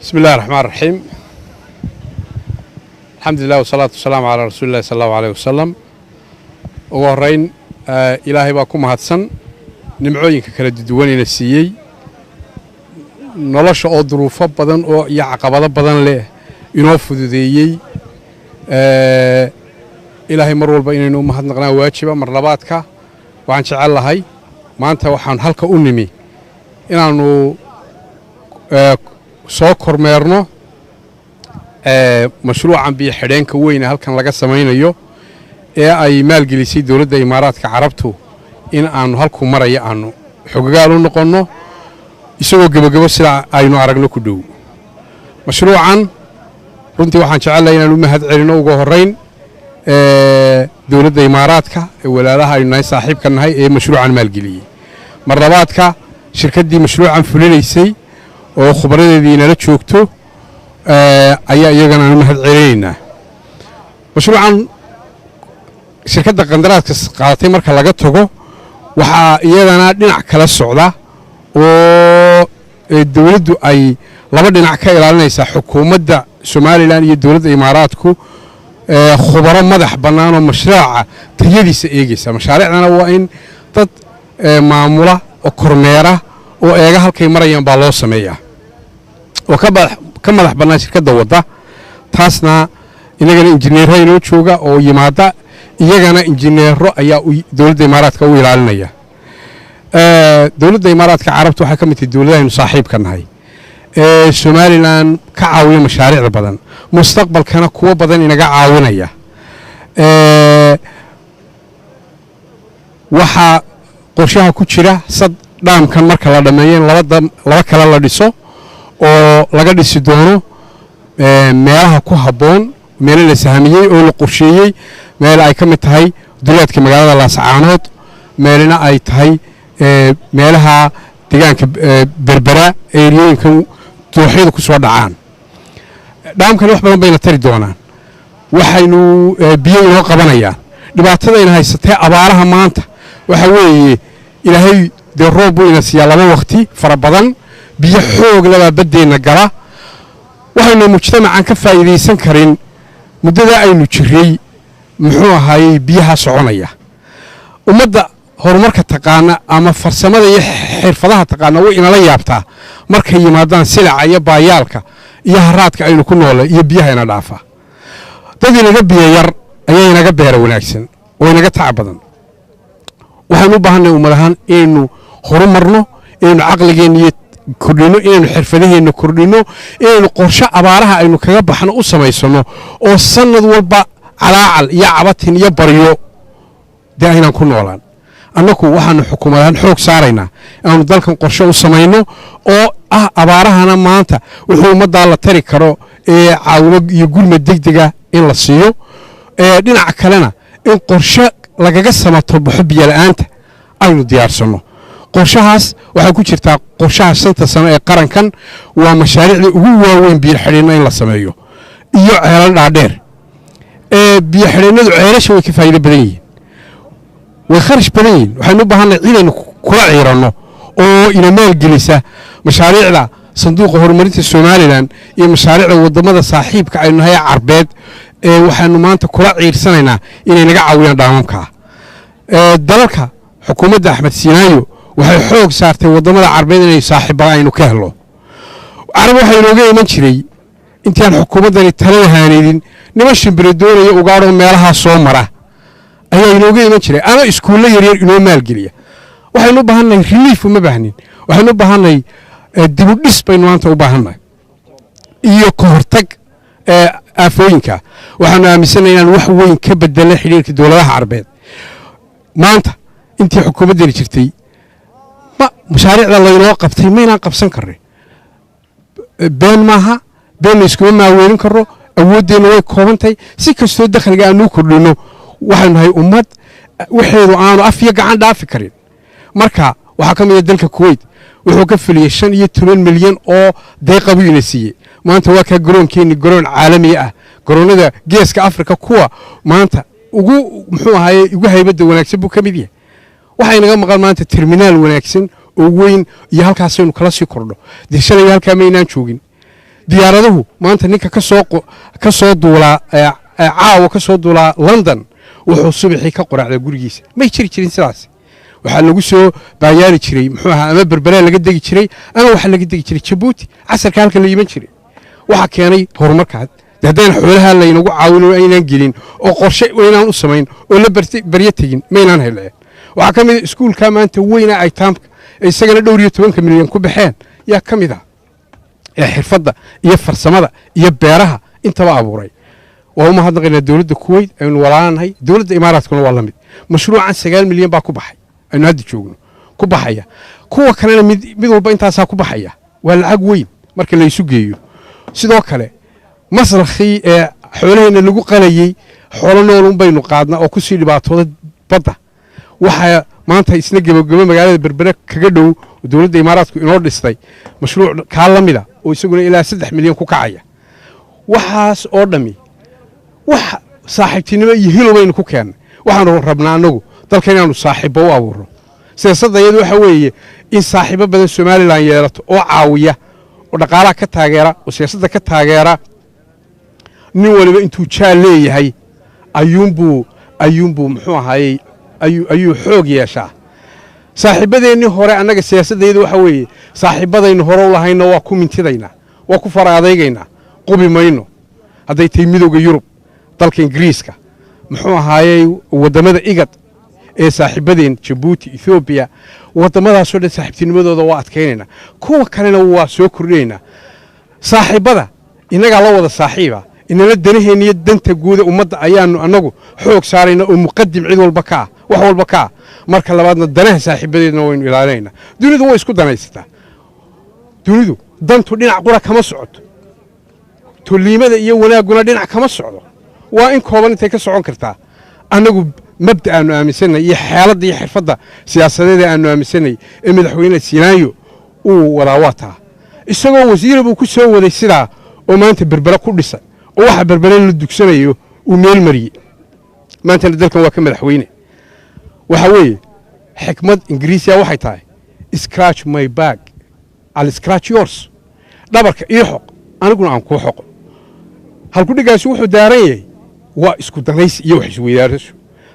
بسم الله الرحمن الرحيم. الحمد لله والصلاة والسلام على رسول الله صلى الله عليه وسلم. وهرين إلهي باكم هاتسن نمعوين كلا دواني نسيي نلاش أو ظروف بدن أو يعقبات بدن له ينوفذ ذيي إلهي مرول بيننا وما حد نقنا واجبة مرلباتك وعن شعل هاي ما أنت وحن حلقة أنمي إنه soo kormeerno mashruucan biyo xidheenka weyn halkan laga samaynayo ee ay maalgelisay dawladda Imaaraadka Carabtu in aanu halku marayo aanu xogaal u noqono isagoo gabagabo sida aynu aragno ku dhow mashruucan runtii waxaan jecelahay inaan u mahad celino ugu horeyn dawladda Imaaraadka ee walaalaha aynu nahay saaxiibka nahay ee mashruucan maalgeliyay marlabaadka shirkaddii mashruucan fulinaysay oo khubaradeedina la joogto ayaa iyagana aan mahad celinayna mashruucan shirkadda qandaraaska qaadatay marka laga tago waxa iyadana dhinac kala socda oo dawladdu ay laba dhinac ka ilaalinaysa xukuumadda Soomaaliland iyo dawladda Imaaraadku khubaro madax bannaan oo mashruuca tayadiisa eegaysa mashaariicdana waa in dad maamula oo kormeera oo eega halkay marayaan baa loo sameeyaa oo ka madax bannaan shirkadda wadda taasna inagana injineero inoo jooga oo yimaada iyagana injineero ayaa dawladda Imaaraadka u ilaalinaya dawladda Imaaraadka Carabtu waxay ka mid tahay dawladahaynu saaxiibka nahay Soomaaliland ka caawiya mashaariic badan mustaqbalkana kuwa badan inaga caawinaya waxa qorshaha ku jira dhaamkan marka la dhameeyeen laba kala la dhiso oo laga dhisi doono meelaha ku haboon meel la sahamiyay oo la qorsheeyay meel ay ka mid tahay duleedka magaalada Laascaanood meelina ay tahay meelaha deegaanka berbera eeriyooyinka dooxyada ku soo dhacaan dhaamkan wax badan bayna tari doonaan waxaynu biyo inoo qabanayaan dhibaatada in haysatay abaaraha maanta waxa weeye ilaahay dee roob buu ina siiyaa laba waqti fara badan biyo xoog laba badeena gala waxaynu mujtamacan ka faa'iideysan karin muddada aynu jiray muxuu ahaayay biyaha soconaya ummadda horumarka taqaana ama farsamada iyo xirfadaha taqaana way ina la yaabtaa markay yimaadaan silaca iyo baayaalka iyo haraadka aynu ku noolay iyo biyaha ina dhaafa dad inaga biyo yar ayaa inaga beera wanaagsan oo inaga tacab badan waxaan u baahanay umadahan inaynu horumarno inaynu caqligeena iyo kordhino inaynu xirfadaheena kordhino inaynu qorshe abaaraha aynu kaga baxno u samaysano oo sanad walba calaacal iyo cabatin iyo baryo dee aynaan ku noolaan annagu waxaanu xukuumadaan xoog saaraynaa inaanu dalkan qorshe u samayno oo ah abaarahana maanta wuxuu ummaddaa la tari karo ee caawimo iyo gurmad degdega in la siiyo dhinaca kalena in qorshe lagaga samato baxo biyo la'aanta aynu diyaarsano qorshahaas waxa ku jirta qorshaha 5 sano ee qarankan waa mashaariicda ugu waaweyn biyo xidheenna in la sameeyo iyo ceelal dhaadheer biyo xidheenadu ceelasha way ka faa'iido badan yihiin way kharash badan yihiin waxaynu u baahannahay inaynu kula ciirano oo ina maalgelisa mashaariicda sanduuqa horumarinta Soomaaliland iyo mashaariicda wadamada saaxiibka aynu nahay Carbeed waxaanu maanta kula ciirsanaynaa inay naga caawiyaan dhaamamka dalalka xukuumadda Axmed Siinaayo waxay xoog saartay wadamada Carbeed inay saaxiibada aynu ka helo Carab waxay inooga iman jiray intaan xukuumaddani talo haanidin nima shimbire doonaya ugaadho meelaha soo mara ayaa inooga iman jiray ama iskuulo yaryar inoo maalgeliya waxaynu u baahannahay relief uma baahnin waxaynu u baahannahay dib u dhis baynu maanta u baahannahay iyo ka hortag aafooyinka waxaanu aaminsanahay inaan wax weyn ka bedelay xiriirka dawladaha Carbeed maanta intii xukuumaddani jirtay mashaariicda laynoo qabtay maynaan qabsan karnay been maaha been iskuma maaweelin karo awooddeena way koobantay si kastoo dakhliga aanu kordhino waxaynu nahay ummad waxeedu aanu af iyo gacan dhaafi karin marka waxaa ka mid ah dalka Kuwait wuxuu ka fuliyay 15 milyan oo deeqabu ina siiyay maanta waa ka garoonkeeni garoon caalami ah garoonada geeska Afrika kuwa maanta ugu muxuu ahaayay ugu haybada wanaagsan buu ka mid yahay waxay naga maqal maanta terminaal wanaagsan oo weyn iyo halkaas aynu kala sii kordho dishalay halka ma inaan joogin diyaaradahu maanta ninka ka soo duulaa caawa ka soo duulaa London wuxuu subaxii ka qoraacday gurigiisa may jirin sidaas waxa lagu soo baayaari jiray muxuu ahaa ama berbera laga degi jiray ama waxa laga degi jiray Djibouti casarka halka la yiman jiray waxa keenay horumarka haddaan xoolaha la inagu caawino aynaan gelin oo qorshe weynaan u samayn oo la barya tagin maynaan heleen waxa kamid iskuulka maanta weyna ay taamka isagana dhowr iyo 10 milyan ku baxeen yaa kamid ah xirfadda iyo farsamada iyo beeraha intaba abuuray وهم هذا قلنا دولة الكويت إنه ورانا دولة الإمارات كنا والله مد مشروع 9 مليون باكو بحي إنه هذا شغله كوبحية كوا كنا مدوا بين تاسا كوبحية والعقوين مركز اللي يسوقيه سيدو كله مصر خي حوالين اللي جو قليي حولنا ولون بينو قادنا أو كسي اللي بعطوه بطة وحيا ما أنت يسنق بجمع مجال بربرك كجدو ودولة الإمارات كنا نردستي مشروع كهلا مدا ويسوقنا إلى 6 مليون كوكعية وحاس أردمي wax saaxiibtinimo iyo hilo weyn ku keen waxaan rabnaa anagu dalka inaanu saaxiibo u abuuro siyaasadda iyadu waxa weeye in saaxiibo badan Soomaaliland yeelato oo caawiya oo dhaqaalaha ka taageera oo siyaasadda ka taageera nin waliba intuu jaal leeyahay ayuunbu muxuu ahaayay ayuu xoog yeeshaa saaxiibadeeni hore anaga siyaasadda iyadu waxa weeye saaxiibadaynu hore u lahayna waa ku mintidayna waa ku faraadaygeena qubi mayno haday tay midowga Yurub dalka Ingiriiska muxuu ahaayay wadamada igad ee saaxiibadeen Djibouti Ethiopia wadamadaas oo saaxiibtinimadooda waa adkeynayna kuwa kalena waa soo kordhayna saaxiibada inaga la wada saaxiiba inana danaheeniyo danta guud ummadda ayaanu anagu xoog saarayna oo muqaddim cid walba ka wax walba ka marka labaadna danaha saaxiibadeedna waynu ilaalinayna dunidu way isku danaysataa dunidu dantu dhinac qura kama socoto tuliimada iyo wanaaguna dhinac kama socdo waa in kooban intay ka socon kartaa anagu mabda aanu aaminsanay iyo xeeladda iyo xirfadda siyaasadeed aanu aaminsanay ee madaxweyne Sinaayo uu wadaawata isagoo wasiir buu ku soo waday sida oo maanta berbera ku dhisay oo waxa berbera la dugsanayo uu meel mariyay maanta dalkan waa ka madaxweyne waxa weeye xikmad Ingiriisiga waxay tahay scratch my back I'll scratch yours dhabarka iyo xoq aniguna aan ku xoqo halku dhigaasi wuxuu daaran yahay waa isku danays iyo wax isweydaarasho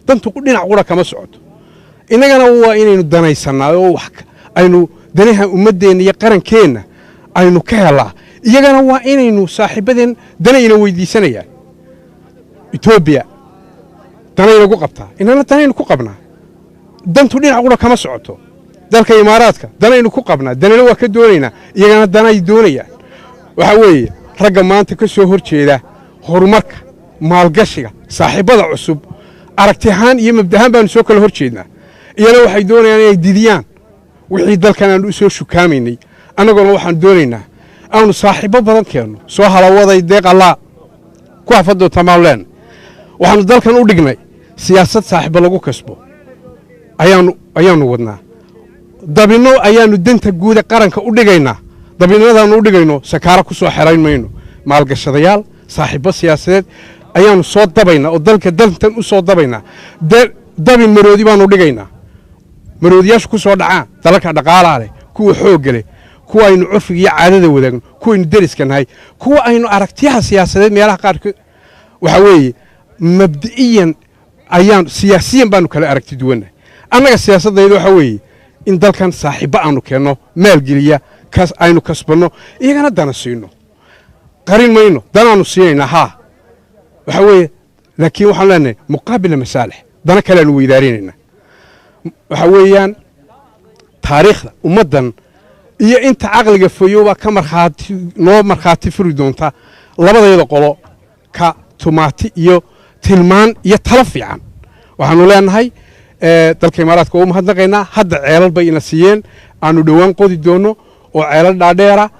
dantu dhinac qura kama socoto inagana waa inaynu danaysanaa oo wax aynu danaha ummadeena iyo qarankeena aynu ka helaa iyagana waa inaynu saaxiibadeen danayna weydiisanayaan Ethiopia danayna ku qabtaa inana danayna ku qabnaa dantu dhinac qura kama socoto dalka Imaaraadka danayna ku qabnaa danayna waa ka doonaynaa iyagana danay doonayaan waxa weeye ragga maanta ka soo horjeeda horumarka maalgashiga saaxiibada cusub aragti ahaan iyo mabdahan baan soo kala horjeednaa iyana waxay doonayaan inay didiyaan wixii dalkan aan u soo shukaameynay anaguna waxaan doonaynaa aanu saaxiibo badan keeno soo halawaday deeq Allah ku afado tamaaleen waxaan dalkan u dhignay siyaasad saaxiibo lagu kasbo ayaanu wadnaa dabino ayaanu danta guud ee qaranka u dhigaynaa dabinadaan u dhigayno sakaara ku soo xirayn mayno maalgashadayaal saaxiibo siyaasadeed ayaanu soo dabayna oo dalka dantan u soo dabayna dabin maroodi baanu dhigaynaa maroodiyaashu ku soo dhacaan dalka dhaqaalaha leh kuwa xoog leh kuwa aynu curfiga iyo caadada wadaagno kuwa aynu deriska nahay kuwa aynu aragtiyaha siyaasadeed meelaha qaarkood waxa weeye mabdi'iyan ayaan siyaasiyan baanu kala aragti duwanahay annaga siyaasadaydu waxa weeye in dalkan saaxiibo aanu keenno maalgeliya kaas aynu kasbano iyagana dana siino qarin mayno danaanu siinayna ha waxa weeye laakiin waxaan leenahay muqaabil masaalix dana kale aanu weydaarinayna waxa weeyaan taariikhda ummadan iyo inta aqliga fayooba ka marxaati furi doonta labadayada qolo ka tumaati iyo tilmaan iyo talo fiican waxaanu leenahay dalka Imaaraadka oo mahadnaqaynaa hadda ceelal bay ina siiyeen aanu dhawaan qodi doono oo ceelal dhaadheera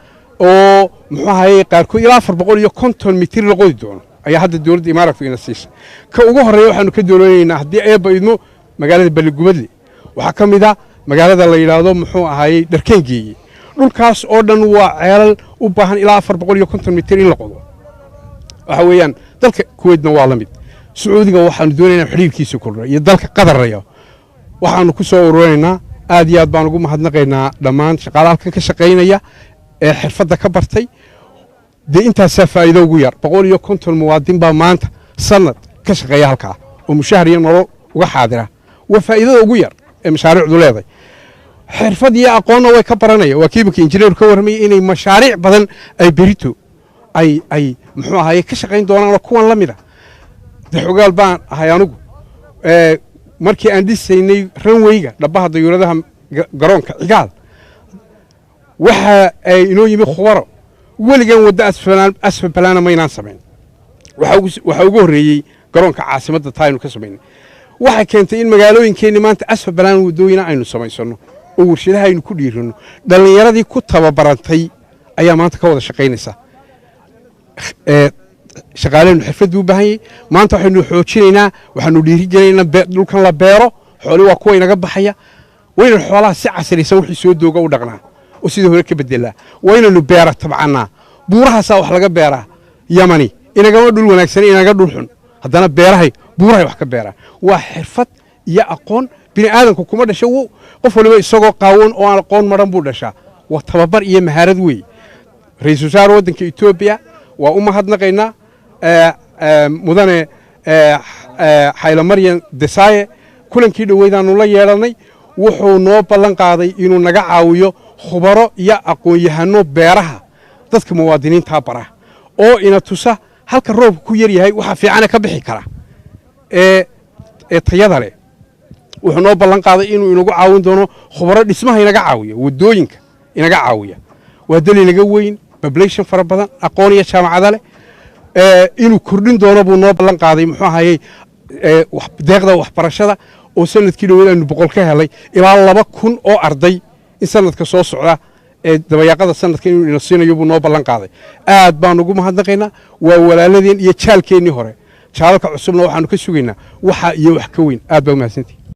oo muxuu ahaayay qaarkood ilaa 450 mitir la qodi doono ayaa hadda dawladda Imaaraadka ina siisay ka ugu horeeya waxaanu ka doonaynaa haddii ay baydno magaalada Baligubadle waxa kamid ah magaalada la yiraahdo muxuu ahaayay Dharkeengeeye dhulkaas oo dhan waa ceelal u baahan ilaa 450 mitir in la qodo waxa weeyaan dalka Kuwait waa la mid Sacuudiga waxaanu doonaynaa xiriirkiisa kordhay iyo dalka Qatar waxaanu ku soo ururinaynaa aad iyo aad baan ugu mahadnaqaynaa dhammaan shaqaalaha ka shaqeynaya ee xirfadda ka bartay dee intaasaa faa'iido ugu yar 150 muwaadin baa maanta sanad ka shaqeeya halkaa oo mushahar iyo nolol uga xaadira waa faa'iidada ugu yar ee mashaariicdu leedahay xirfad iyo aqoonna way ka baranaya waa kiibka injineer ka warramay inay mashaariic badan ay berito ay muxuu ahaayey ka shaqayn doonaan kuwan la mid ah xogaal baan ahay anigu markii aan dhisaynay runwayga dhabaha dayuuradaha garoonka cigaal waxa ay inoo yimi khubaro weligan wadda asfalana maynaan samayn waxa ugu horreeyey garoonka caasimadda taaynu ka samaynay waxay keentay in magaalooyinkeenni maanta asfalana waddooyina aynu samaysano oo warshadaha aynu ku dhiirano dhallinyaradii ku tababarantay ayaa maanta ka wada shaqaynaysa shaqaaleynu xirfad u baahan yahay maanta waxaynu xoojinaynaa waxaanu dhiirigelinaynaa dhulkan la beero xooli waa kuwa inaga baxaya wayna xoolaha si casriyaysan wixii soo dooga u dhaqnaa oo sidii hore ka bedelaa waynanu beera tabcanaa buurahaasaa wax laga beeraa yamani inagama dhul wanaagsan inaga dhul xun haddana buurahay wax ka beeraa waa xirfad iyo aqoon bini aadamku kuma dhasho qof waliba isagoo qaawan oo aan aqoon maran buu dhashaa waa tababar iyo mahaarad weeye ra-iisul wasaare waddanka etoobiya waa u mahadnaqaynaa mudane xaylo maryan desaaye kulankii dhoweydaanu la yeelannay wuxuu noo ballan qaaday inuu naga caawiyo khubaro iyo aqoon-yahano beeraha dadka muwaadiniintaa bara oo ina tusa halka roobka ku yar yahay waxa fiicane ka bixi kara ee tayada leh wuxuu noo ballan qaaday inuu inagu caawin doono khubaro dhismaha inaga caawiya waddooyinka inaga caawiya waa dal inaga weyn population fara badan aqoon iyo jaamacada leh inuu kordhin doono buu noo ballan qaaday muxuu ahayey deeqda waxbarashada oo sanadkii dhoweydaanu 100 ka helay ilaa 2,000 oo arday in sanadka soo socda ee dabayaaqada sanadka inuu ina siinayo buu noo ballan qaaday aad baan ugu mahadnaqaynaa waa walaaladeen iyo jaalkeennii hore jaalalka cusubna waxaanu ka sugaynaa waxa iyo wax ka weyn aad baa u mahadsantihi